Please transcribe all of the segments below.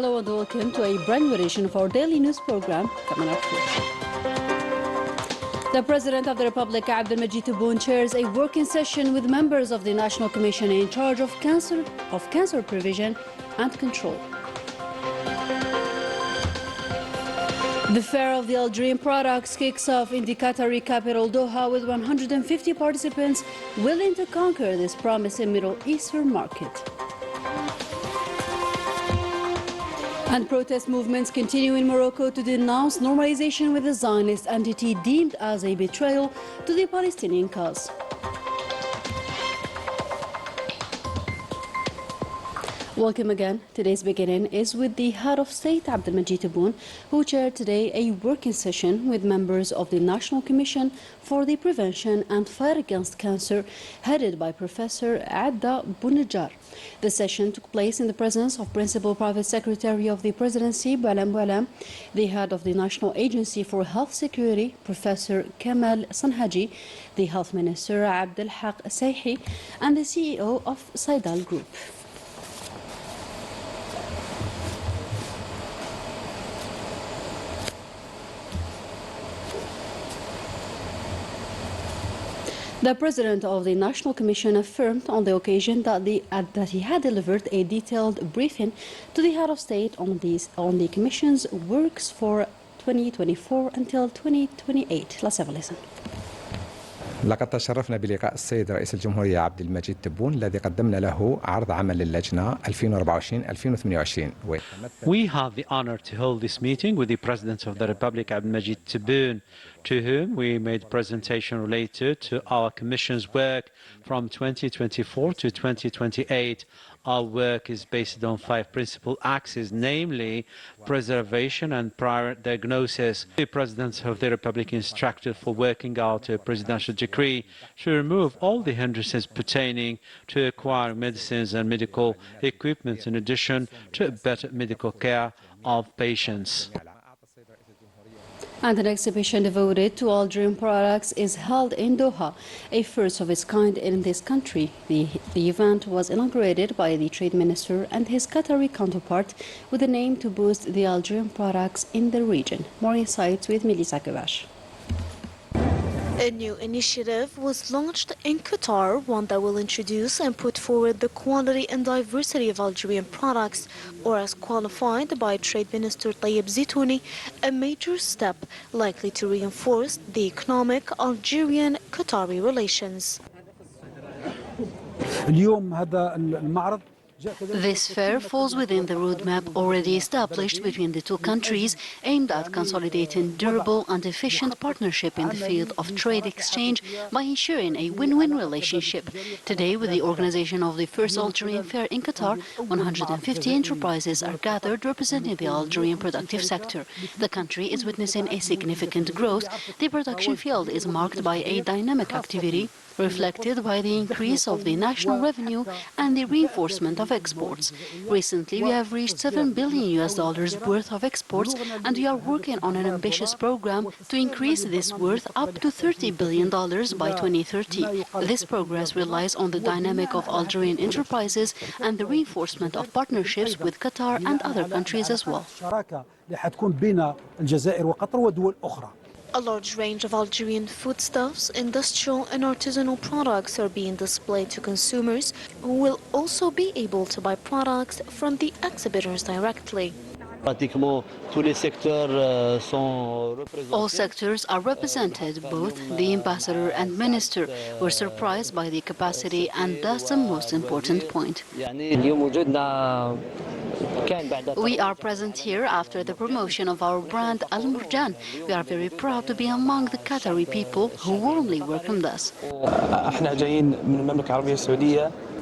Hello and welcome to a brand new edition of our daily news program coming up first. The President of the Republic, Abdelmajid Tebboune, chairs a working session with members of the National Commission in charge of cancer prevention and control. The Fair of the Algerian Products kicks off in the Qatari capital Doha with 150 participants willing to conquer this promising Middle Eastern market. And protest movements continue in Morocco to denounce normalization with the Zionist entity deemed as a betrayal to the Palestinian cause. Welcome again. Today's beginning is with the head of state, Abdelmajid Tebboune, who chaired today a working session with members of the National Commission for the Prevention and Fight Against Cancer, headed by Professor Adda Bounejar. The session took place in the presence of Principal Private Secretary of the Presidency, Boualem Boualem, the head of the National Agency for Health Security, Professor Kamal Sanhaji, the Health Minister, Abdelhaq Saihi, and the CEO of Saidal Group. The President of the National Commission affirmed on the occasion that he had delivered a detailed briefing to the head of state on the Commission's works for 2024 until 2028. Let's have a listen. لقد تشرفنا بلقاء السيد رئيس الجمهورية عبد المجيد تبون الذي قدمنا له عرض عمل للجنة 2024-2028. We have the honor to hold this meeting with the President of the Republic, Abdelmajid Tebboune, to whom we made a presentation related to our Commission's work from 2024 to 2028. Our work is based on 5 principal axes, namely preservation and prior diagnosis. The President of the Republic instructed for working out a presidential decree to remove all the hindrances pertaining to acquiring medicines and medical equipment, in addition to better medical care of patients. And an exhibition devoted to Algerian products is held in Doha, a first of its kind in this country. The event was inaugurated by the Trade Minister and his Qatari counterpart with the aim to boost the Algerian products in the region. More insights with Melissa Kubash. A new initiative was launched in Qatar, one that will introduce and put forward the quality and diversity of Algerian products, or as qualified by Trade Minister Tayyip Zitouni, a major step likely to reinforce the economic Algerian-Qatari relations. This fair falls within the roadmap already established between the two countries, aimed at consolidating durable and efficient partnership in the field of trade exchange by ensuring a win-win relationship. Today, with the organization of the first Algerian fair in Qatar, 150 enterprises are gathered representing the Algerian productive sector. The country is witnessing a significant growth. The production field is marked by a dynamic activity, reflected by the increase of the national revenue and the reinforcement of exports. Recently, we have reached $7 billion worth of exports, and we are working on an ambitious program to increase this worth up to $30 billion by 2030. This progress relies on the dynamic of Algerian enterprises and the reinforcement of partnerships with Qatar and other countries as well. A large range of Algerian foodstuffs, industrial and artisanal products are being displayed to consumers, who will also be able to buy products from the exhibitors directly. All sectors are represented. Both the ambassador and minister were surprised by the capacity, and that's the most important point. We are present here after the promotion of our brand Al Murjan. We are very proud to be among the Qatari people who warmly welcomed us.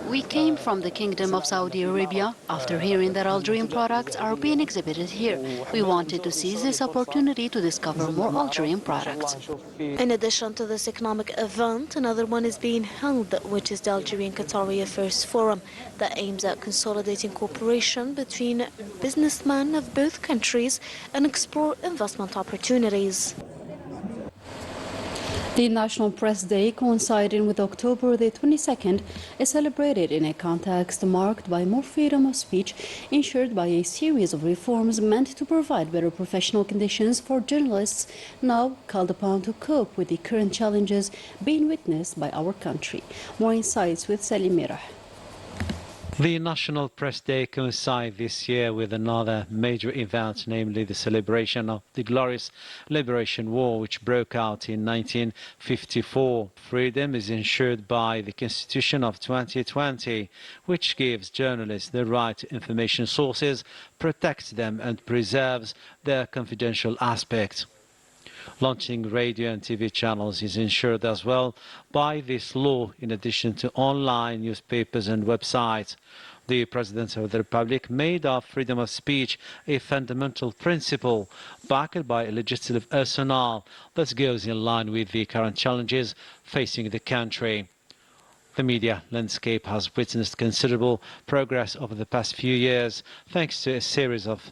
We came from the Kingdom of Saudi Arabia. After hearing that Algerian products are being exhibited here, we wanted to seize this opportunity to discover more Algerian products. In addition to this economic event, another one is being held, which is the Algerian-Qatari Affairs Forum, that aims at consolidating cooperation between businessmen of both countries and explore investment opportunities. The National Press Day, coinciding with October the 22nd, is celebrated in a context marked by more freedom of speech, ensured by a series of reforms meant to provide better professional conditions for journalists now called upon to cope with the current challenges being witnessed by our country. More insights with Salim Mirah. The National Press Day coincides this year with another major event, namely the celebration of the glorious Liberation War, which broke out in 1954. Freedom is ensured by the Constitution of 2020, which gives journalists the right to information sources, protects them and preserves their confidential aspects. Launching radio and TV channels is ensured as well by this law, in addition to online newspapers and websites. The President of the Republic made of freedom of speech a fundamental principle, backed by a legislative arsenal that goes in line with the current challenges facing the country. The media landscape has witnessed considerable progress over the past few years, thanks to a series of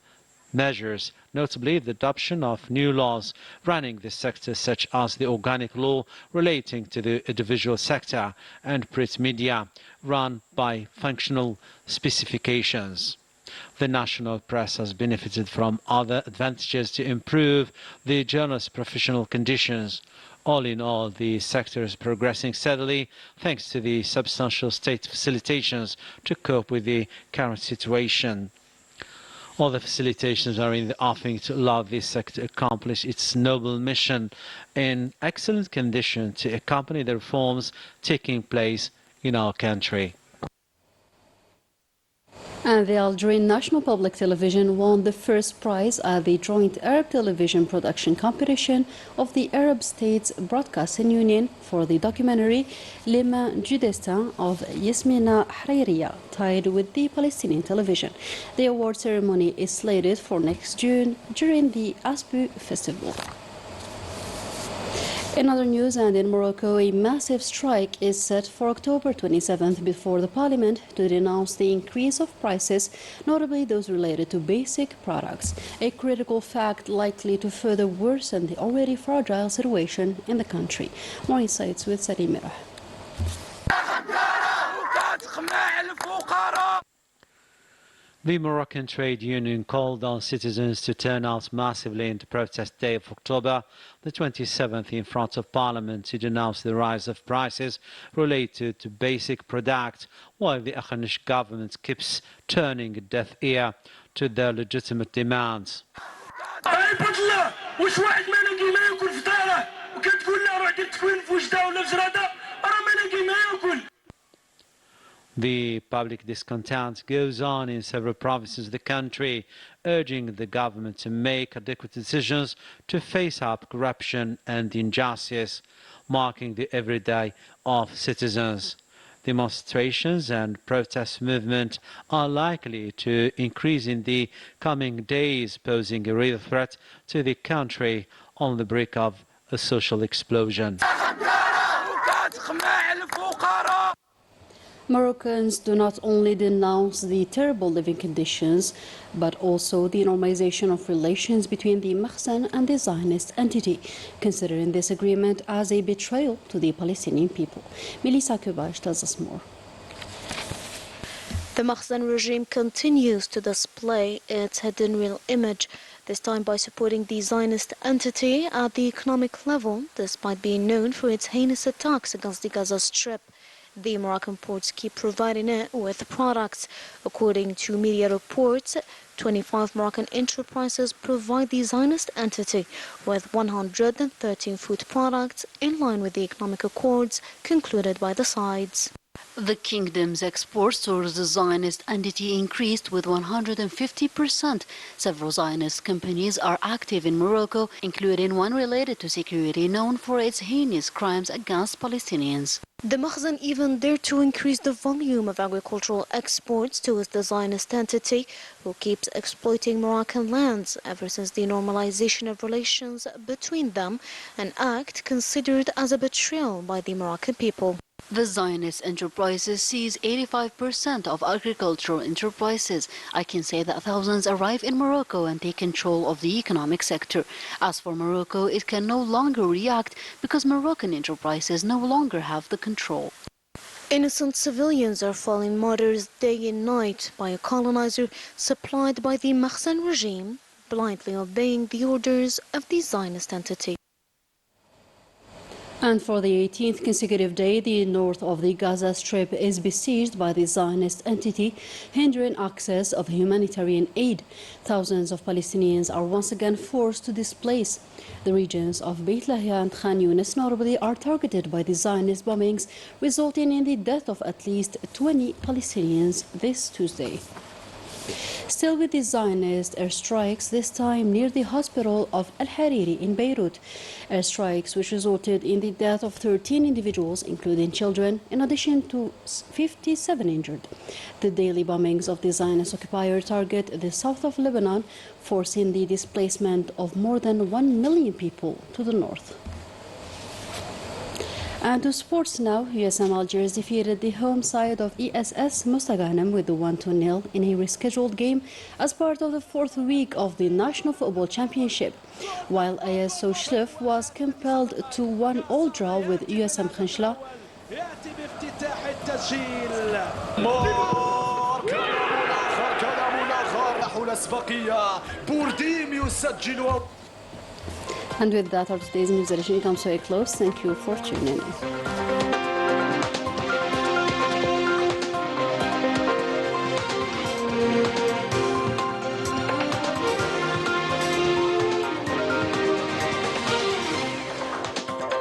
measures, notably the adoption of new laws running the sector, such as the organic law relating to the audiovisual sector and print media, run by functional specifications. The national press has benefited from other advantages to improve the journalist's professional conditions. All in all, the sector is progressing steadily thanks to the substantial state facilitations to cope with the current situation. All the facilitations are in the offing to allow this sector to accomplish its noble mission in excellent condition to accompany the reforms taking place in our country. And the Algerian National Public Television won the first prize at the joint Arab television production competition of the Arab States Broadcasting Union for the documentary Les Mains du Destin of Yasmina Haririya, tied with the Palestinian television. The award ceremony is slated for next June during the ASBU Festival. In other news, and in Morocco, a massive strike is set for October 27th before the parliament to denounce the increase of prices, notably those related to basic products, a critical fact likely to further worsen the already fragile situation in the country. More insights with Salim Mirah. The Moroccan Trade Union called on citizens to turn out massively in the protest day of October the 27th in front of Parliament to denounce the rise of prices related to basic products, while the Akhanouch government keeps turning a deaf ear to their legitimate demands. The public discontent goes on in several provinces of the country, urging the government to make adequate decisions to face up corruption and injustice, marking the everyday of citizens. Demonstrations and protest movement are likely to increase in the coming days, posing a real threat to the country on the brink of a social explosion. Moroccans do not only denounce the terrible living conditions, but also the normalization of relations between the Makhzen and the Zionist entity, considering this agreement as a betrayal to the Palestinian people. Melissa Kubash tells us more. The Makhzen regime continues to display its hidden real image, this time by supporting the Zionist entity at the economic level, despite being known for its heinous attacks against the Gaza Strip. The Moroccan ports keep providing it with products. According to media reports, 25 Moroccan enterprises provide the Zionist entity with 113 food products in line with the economic accords concluded by the sides. The kingdom's exports towards the Zionist entity increased with 150%. Several Zionist companies are active in Morocco, including one related to security known for its heinous crimes against Palestinians. The Makhzen even dared to increase the volume of agricultural exports towards the Zionist entity, who keeps exploiting Moroccan lands ever since the normalization of relations between them, an act considered as a betrayal by the Moroccan people. The Zionist enterprises seize 85% of agricultural enterprises. I can say that thousands arrive in Morocco and take control of the economic sector. As for Morocco, it can no longer react because Moroccan enterprises no longer have the control. Innocent civilians are falling martyrs day and night by a colonizer supplied by the Mahsen regime, blindly obeying the orders of the Zionist entity. And for the 18th consecutive day, the north of the Gaza Strip is besieged by the Zionist entity, hindering access of humanitarian aid. Thousands of Palestinians are once again forced to displace. The regions of Beit Lahia and Khan Yunis notably are targeted by the Zionist bombings, resulting in the death of at least 20 Palestinians this Tuesday. Still with the Zionist airstrikes, this time near the hospital of Al-Hariri in Beirut. Airstrikes which resulted in the death of 13 individuals, including children, in addition to 57 injured. The daily bombings of the Zionist occupier target the south of Lebanon, forcing the displacement of more than 1 million people to the north. And to sports now, USM Algiers defeated the home side of ESS Mostaganem with 1-0 in a rescheduled game as part of the fourth week of the National Football Championship, while ASO Schlif was compelled to 1-1 draw with USM Khenchla. And with that, our today's news edition comes to a close. Thank you for tuning in.